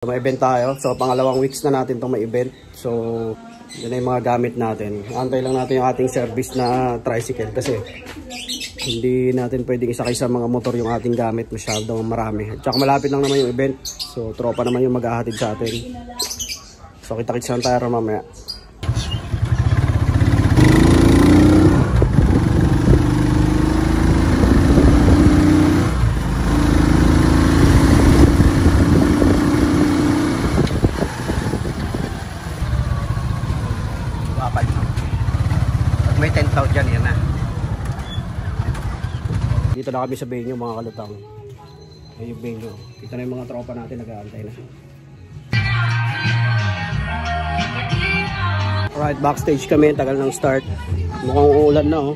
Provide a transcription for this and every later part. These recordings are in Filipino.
So, may event tayo. So, pangalawang weeks na natin itong may event. So, yun ay mga gamit natin. Antay lang natin yung ating service na tricycle kasi hindi natin pwedeng isakay sa mga motor yung ating gamit. Masyadong marami. At saka malapit lang naman yung event. So, tropa naman yung maghahatid sa atin. So, kita-kits lang tayo mamaya. May tent out dyan, yan na. Dito na kami sa venue mga kalutang. Ayun yung venue. Dito na yung mga tropa natin nag-aantay na. Alright, backstage kami. Tagal ng start. Mukhang uulan na oh.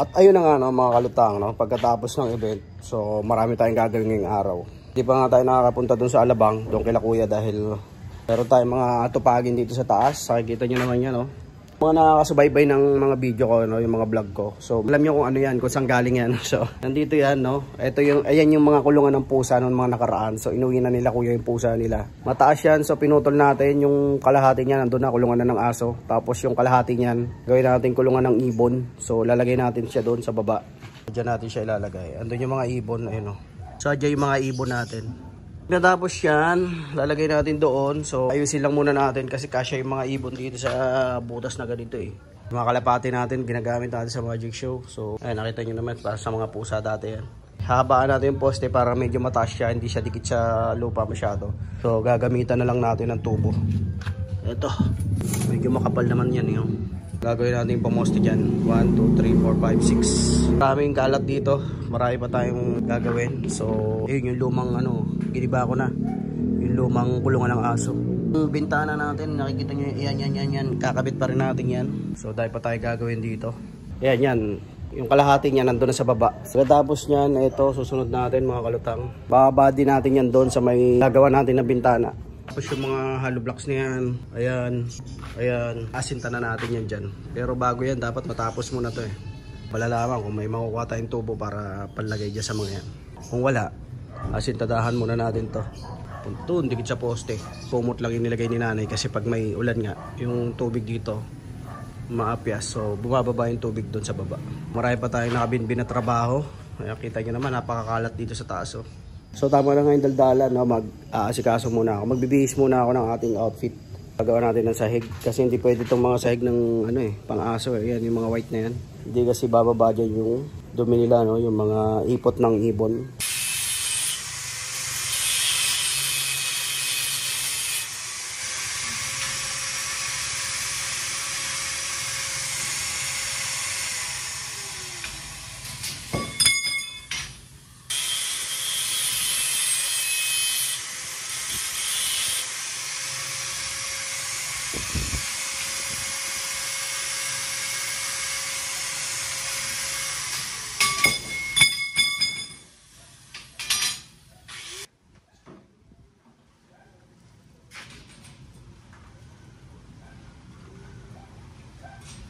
At ayun na nga no, mga kalutang no, pagkatapos ng event. So marami tayong gagawin ngayong araw. Hindi pa nga tayo nakakapunta dun sa Alabang, doon kila kuya dahil meron tayong mga tupagin dito sa taas. Nakikita nyo naman yan, no? Mga nakakasubaybay ng mga video ko, no? Yung mga vlog ko. So, alam nyo kung ano yan, kung saan galing yan. So, nandito yan, no? Ito yung, ayan yung mga kulungan ng pusa noong mga nakaraan. So, inuwi na nila kuya yung pusa nila. Mataas yan, so pinutol natin yung kalahati niyan, nandun na kulungan na ng aso. Tapos yung kalahati niyan, gawin natin kulungan ng ibon. So, lalagay natin siya doon sa baba. Diyan natin siya ilalagay. Andun yung mga ibon, ayun, no? Sadya yung mga ibon natin. Natapos yan, lalagay natin doon. So ayusin lang muna natin kasi kasya yung mga ibon dito sa butas na ganito eh. Mga kalapati natin, ginagamit natin sa magic show. So ayun, nakita nyo naman para sa mga pusa dati yan. Habaan natin yung poste para medyo mataas siya, hindi siya dikit sa lupa masyado. So gagamitan na lang natin ng tubo. Ito, medyo makapal naman yan yung. Gagawin natin yung pamoste dyan. 1, 2, 3, 4, 5, 6. Maraming kalat dito. Marami pa tayong gagawin. So, yun yung lumang ano, giniba ko na. Yung lumang kulungan ng aso. Yung bintana natin, nakikita nyo yan. Kakabit pa rin natin yan. So, dahil pa tayo gagawin dito. Yan. Yung kalahati niya nandun na sa baba. So, tapos nyan, ito, susunod natin mga kalutang. Bababa din natin yan doon sa may gagawa natin na bintana. Tapos yung mga hollow blocks na yan, ayan, asinta na natin yan dyan. Pero bago yan, dapat matapos muna to eh. Palalaman kung may makukuha tayong tubo para panlagay dyan sa mga yan. Kung wala, asintadahan muna natin to. Doon, dikit sa poste. Pumot lang yung nilagay ni nanay kasi pag may ulan nga, yung tubig dito, maapyas. So, bumababa yung tubig doon sa baba. Marami pa tayong nakabinbin na trabaho. Kaya kita nyo naman, napakakalat dito sa taas oh. So tama na ngayon daldala, no? Mag-aasikaso muna ako. Magbibihis muna ako ng ating outfit. Gagawa natin ng sahig. Kasi hindi pwede itong mga sahig ng ano pang-aso. Yan, yung mga white na yan. Hindi kasi bababa dyan yung dumi nila, no? Yung mga ipot ng ibon.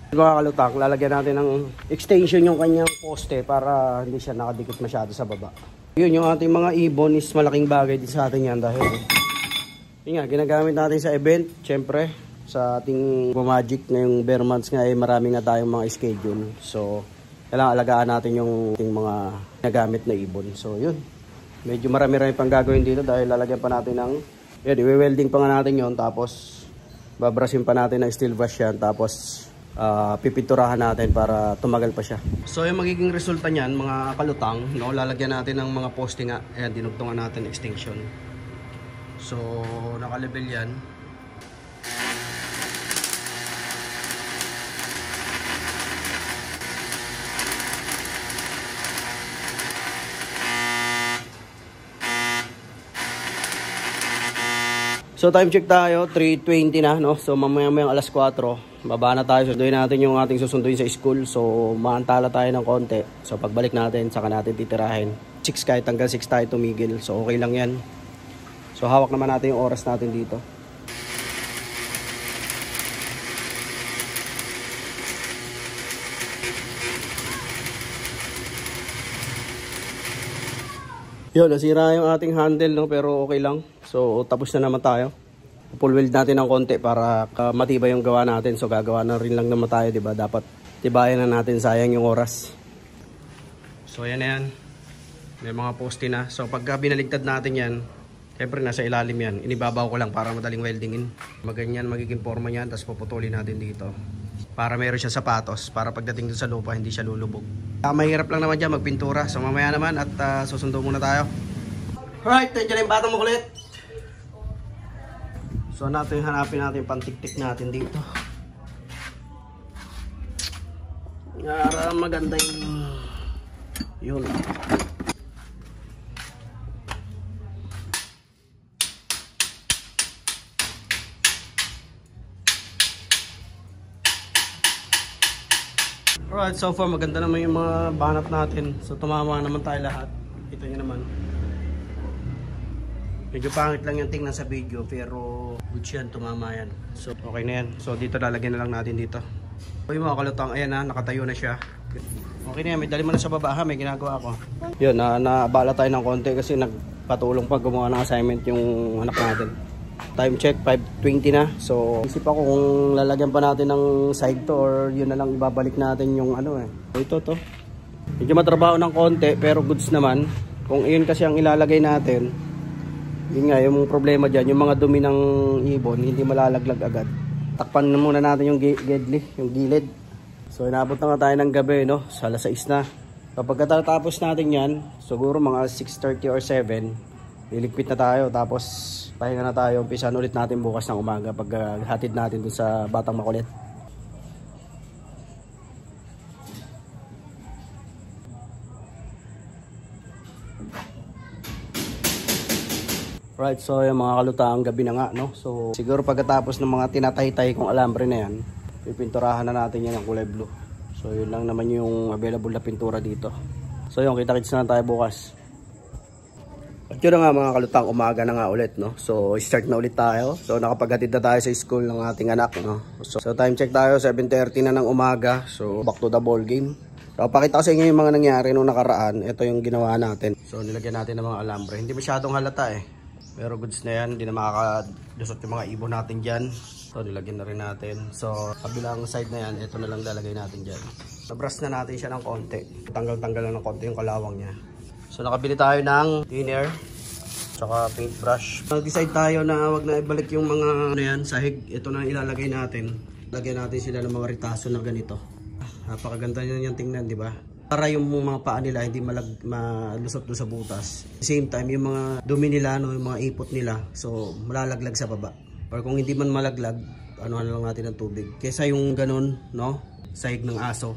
Mga kalutang, lalagyan natin ng extension yung kanyang poste para hindi siya nakadikit masyado sa baba. Yun, yung ating mga ibon is malaking bagay din sa atin yan dahil yun nga, ginagamit natin sa event. Siyempre, sa ating magic na yung bare months nga ay marami nga tayong mga schedule. So, kailangan alagaan natin yung ating mga nagamit na ibon. So, yun. Medyo marami-rami pang gagawin dito dahil lalagyan pa natin ng yun, i-welding pa nga natin yun. Tapos, babrasin pa natin ng steel brush yan. Tapos, pipinturahan natin para tumagal pa siya. So yung magiging resulta niyan mga kalutang, no, lalagyan natin ng mga poste nga. Ayan, dinugtungan natin extension. So naka-level yan. So time check tayo, 3:20 na, no? So mamaya-maya alas 4. Baba na tayo, sunduin natin yung ating susunduin sa school. So maantala tayo ng konti. So pagbalik natin, saka natin titirahin 6 kahit hanggang 6 tayo tumigil. So okay lang yan. So hawak naman natin yung oras natin dito. Yun, nasira yung ating handle, no? Pero okay lang. So, tapos na naman tayo. Full weld natin ng konti para matibay yung gawa natin. So, gagawa na rin lang naman tayo, diba? Dapat tibayan na natin, sayang yung oras. So, ayan na yan. May mga poste na. So, pagka binaligtad natin yan, siyempre nasa ilalim yan. Inibabaw ko lang para madaling weldingin. Maganyan, magiging forma yan. Tapos puputulin natin dito. Para meron siya sapatos. Para pagdating dun sa lupa, hindi siya lulubog. Mahirap lang naman dyan magpintura. So mamaya naman at susundo muna tayo. Alright, dyan yung batang makulit. So natin hanapin natin yung pantiktik natin dito. Para maganda yung yun. Alright, so far maganda naman yung mga banat natin. So tumama naman tayo lahat. Kita nyo naman. Medyo pangit lang yung tingnan sa video, pero good yan, tumama yan. So okay na yan. So dito lalagyan na lang natin dito. So yung mga kalutang, ayan na, nakatayo na siya. Okay na yan, may dali mo na sa baba ha, may ginagawa ako. Yun, naabala tayo ng konti kasi nagpatulong pa gumawa ng assignment yung anak natin. Time check, 5:20 na. So, isip ako kung lalagyan pa natin ng side to or yun na lang ibabalik natin yung ano eh. Ito to. Medyo matrabaho ng konti pero goods naman. Kung iyon kasi ang ilalagay natin, yun nga, yung problema dyan, yung mga dumi ng ibon, hindi malalaglag agad. Takpan na muna natin yung yung gilid. So, inabot na nga tayo ng gabi, no? Sa alas 6 na. Kapag katapos natin yan, siguro mga 6:30 or 7, liligpit na tayo. Tapos, pahinga na tayo, umpisan ulit natin bukas ng umaga pag hatid natin dun sa Batang Makulit. Right, so yung mga kalutaang gabi na nga, no? So siguro pagkatapos ng mga tinatay-tay kong alambre na yan, pipinturahan na natin yan ng kulay blue. So yun lang naman yung available na pintura dito. So yun, kita-kits na tayo bukas. At yun na nga mga kalutang, umaga na nga ulit, no? So start na ulit tayo. So nakapaghatid na tayo sa school ng ating anak, no? So time check tayo, 7:30 na ng umaga. So back to the ball game. So pakita ko sa inyo yung mga nangyari nung nakaraan. Ito yung ginawa natin. So nilagyan natin ng mga alambre. Hindi masyadong halata eh. Pero goods na yan, hindi na makakadusot yung mga ibon natin dyan. So nilagyan na rin natin. So kabilang side na yan, ito na lang lalagay natin dyan. Nabrush na natin siya ng konti. Tanggal-tanggal lang ng konti yung kalawang niya. So nakabili tayo ng thinner, tsaka paintbrush. Nag-decide tayo na wag na ibalik yung mga ano yan, sahig. Ito na ilalagay natin. Lagyan natin sila ng mga ritaso na ganito. Napakaganda yan yung tingnan, di ba? Para yung mga paa nila hindi malusot doon sa butas. Same time, yung mga dumi nila, no, yung mga ipot nila, so malalaglag sa baba. Or kung hindi man malaglag, ano lang natin ng tubig. Kesa yung ganun, no, sahig ng aso.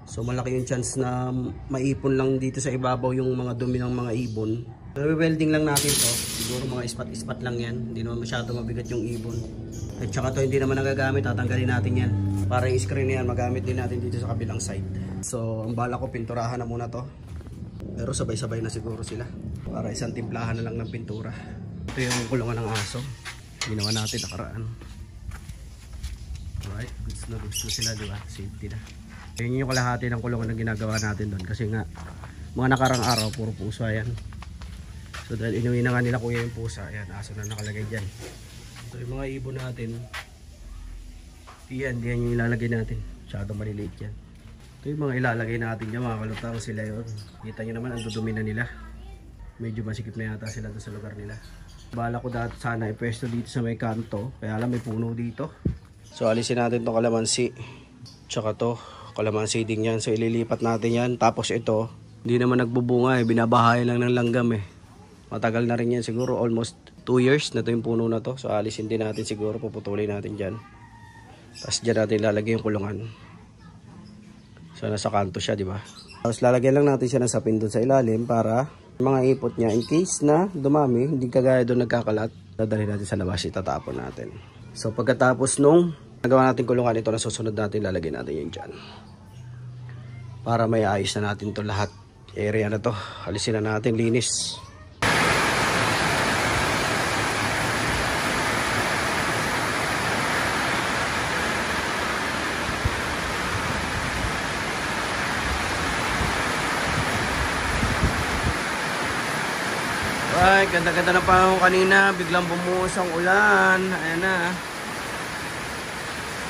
So malaki yung chance na maipon lang dito sa ibabaw yung mga dumi ng mga ibon. Welding lang natin to. Siguro mga ispat-ispat lang yan. Hindi naman masyado mabigat yung ibon. At saka to hindi naman nagagamit, tatanggalin natin yan. Para yung screen na yan, magamit din natin dito sa kabilang side. So, ang bala ko, pinturahan na muna to. Pero sabay-sabay na siguro sila. Para isang timplahan na lang ng pintura. Ito yung kulungan ng aso. Ginawa natin nakaraan. Alright, goods na sila, diba? Safety na. Yun yung kalahati ng kulungan na ginagawa natin doon. Kasi nga, mga nakarang araw, puro pusa yan. So, dahil inuwi na nga nila kuya yung pusa. Ayan, aso na nakalagay dyan. So, yung mga ibon natin, yan yung ilalagay natin. Masyado maliliit yan. Ito yung mga ilalagay natin dyan, mga kalutang sila yun. Kita nyo naman, ang dudumi na nila. Medyo masikip na yata sila doon sa lugar nila. Bala ko dati sana ipwesto dito sa may kanto. Kaya alam, may puno dito. So alisin natin itong kalamansi. Tsaka to, kalamansi din yan. So ililipat natin yan. Tapos ito, hindi naman nagbubunga eh. Binabahay lang ng langgam eh. Matagal na rin yan siguro. Almost 2 years na to yung puno na to. So alisin din natin siguro. Puputulin natin dyan. Tapos dyan natin lalagay yung kulungan. So nasa kanto siya, di ba? Tapos lalagyan lang natin siya ng sapin doon sa ilalim para mga ipot niya in case na dumami, hindi kagaya doon nagkakalat, dadalhin natin sa labas, itatapon natin. So pagkatapos nung nagawa natin kulungan, ito na susunod natin, lalagyan natin yun dyan. Para may ayos na natin to lahat. Area na to, alisin na natin, linis. Alright, ganda-ganda na panahon kanina. Biglang bumuhos ang ulan. Ayan na.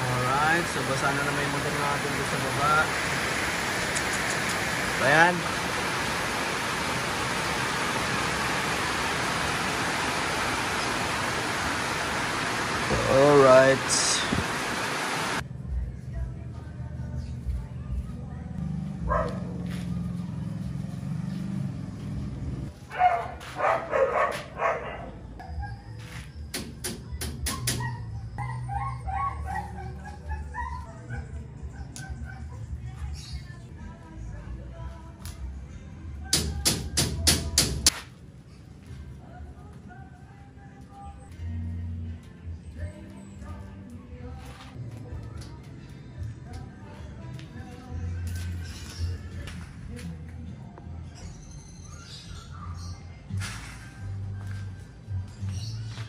Alright, so basa na naman yung motor natin doon sa baba. Ayan. Alright.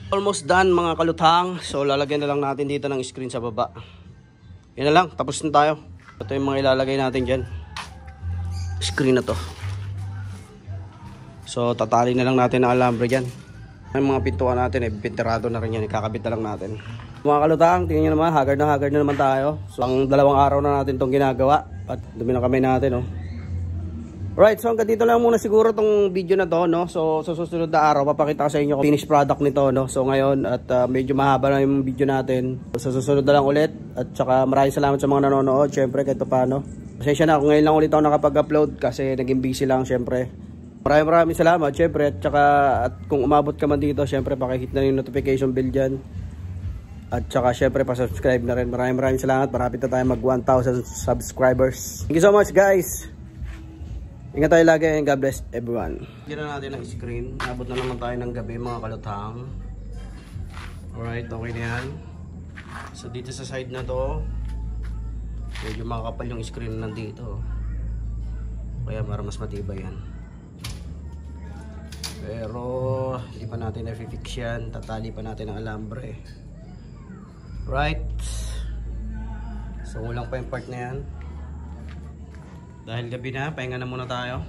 Almost done mga kaluthang. So lalagyan na lang natin dito ng screen sa baba. Yan na lang, tapos na tayo. Ito yung mga ilalagay natin dyan. Screen na to. So tatali na lang natin ang alambre dyan. Yung mga pintuan natin, pinterado na rin yan. Ikakabit na lang natin. Mga kalutang, tingnan nyo naman, haggard na naman tayo. So ang 2 araw na natin itong ginagawa. At dumi na kamay natin, oh. Alright, so hanggang dito lang muna siguro tong video na to, no? So sa susunod na araw, papakita ko sa inyo kung finished product nito, no? So ngayon, at medyo mahaba na yung video natin. So, sa susunod na lang ulit. At saka maraming salamat sa mga nanonood, syempre, kahit paano. Pasensya na kung ngayon lang ulit ako nakapag-upload kasi naging busy lang, syempre. Maraming salamat, syempre. At saka, at kung umabot ka man dito, syempre, pakihit na yung notification bell dyan. At saka, syempre, pa-subscribe na rin. Maraming salamat. Marapit na tayo mag 1,000 subscribers. Thank you so much, guys. Ingat tayo lagi and God bless everyone. Lagyan na natin ang screen. Nabot na naman tayo ng gabi mga kaluthang. Alright, okay na yan. So dito sa side na to, medyo makakapal yung screen nandito. Kaya para mas matibay yan. Pero hindi pa natin na-fix yan. Tatali pa natin ang alambre. Right. So kulang pa yung part na yan. Dahil gabi na, pahinga na muna tayo.